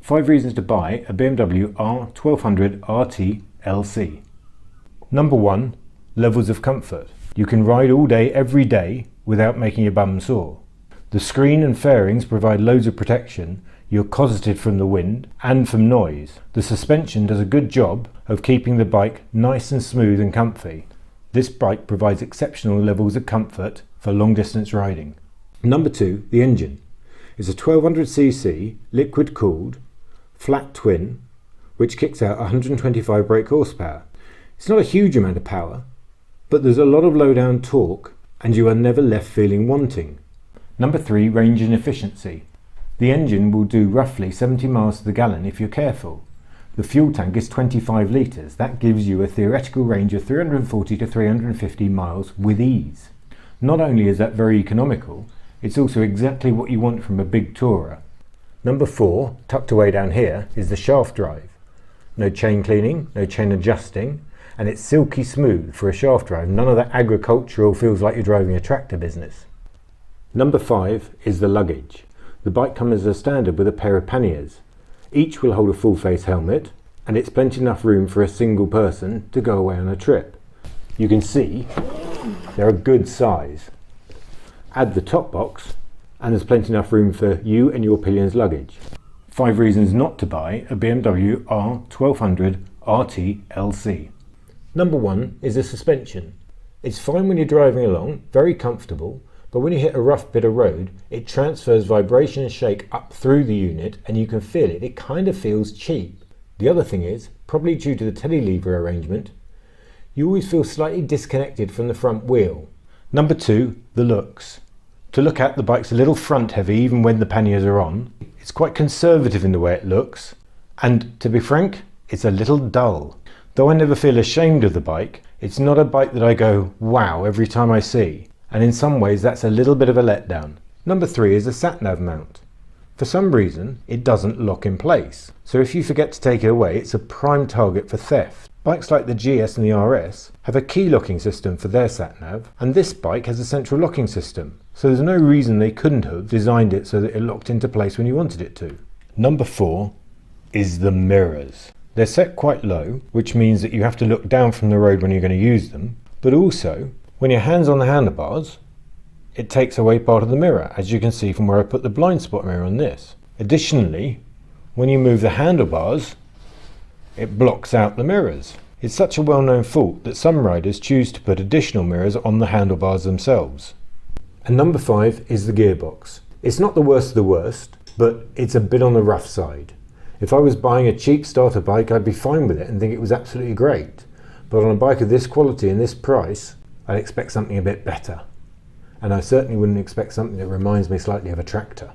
5 reasons to buy a BMW R1200RT LC. Number 1. Levels of comfort. You can ride all day every day without making your bum sore. The screen and fairings provide loads of protection. You're cosseted from the wind and from noise. The suspension does a good job of keeping the bike nice and smooth and comfy. This bike provides exceptional levels of comfort for long distance riding. Number 2. The engine. It's a 1200cc liquid cooled flat twin which kicks out 125 brake horsepower. It's not a huge amount of power, but there's a lot of low down torque and you are never left feeling wanting. Number 3. Range and efficiency. The engine will do roughly 70 miles to the gallon if you're careful. The fuel tank is 25 litres. That gives you a theoretical range of 340 to 350 miles with ease. Not only is that very economical, it's also exactly what you want from a big tourer. Number 4, tucked away down here, is the shaft drive. No chain cleaning, no chain adjusting, and it's silky smooth for a shaft drive. None of that agricultural feels like you're driving a tractor business. Number 5 is the luggage. The bike comes as a standard with a pair of panniers. Each will hold a full face helmet, and it's plenty enough room for a single person to go away on a trip. You can see they're a good size. Add the top box, and there's plenty enough room for you and your pillion's luggage. 5 reasons not to buy a BMW R1200RT LC. Number 1 is the suspension. It's fine when you're driving along, very comfortable, but when you hit a rough bit of road, it transfers vibration and shake up through the unit and you can feel it. It kind of feels cheap. The other thing is, probably due to the telelever arrangement, you always feel slightly disconnected from the front wheel. Number 2, the looks. To look at, the bike's a little front heavy even when the panniers are on. It's quite conservative in the way it looks, and to be frank, it's a little dull. Though I never feel ashamed of the bike, it's not a bike that I go wow every time I see, and in some ways that's a little bit of a letdown. Number 3 is the sat-nav mount. For some reason it doesn't lock in place, so if you forget to take it away it's a prime target for theft. Bikes like the GS and the RS have a key locking system for their sat-nav, and this bike has a central locking system, so there's no reason they couldn't have designed it so that it locked into place when you wanted it to. Number 4 is the mirrors. They're set quite low, which means that you have to look down from the road when you're going to use them, but also when your hand's on the handlebars, it takes away part of the mirror, as you can see from where I put the blind spot mirror on this. Additionally, when you move the handlebars, it blocks out the mirrors. It's such a well-known fault that some riders choose to put additional mirrors on the handlebars themselves. And number 5 is the gearbox. It's not the worst of the worst, but it's a bit on the rough side. If I was buying a cheap starter bike, I'd be fine with it and think it was absolutely great. But on a bike of this quality and this price, I'd expect something a bit better. And I certainly wouldn't expect something that reminds me slightly of a tractor.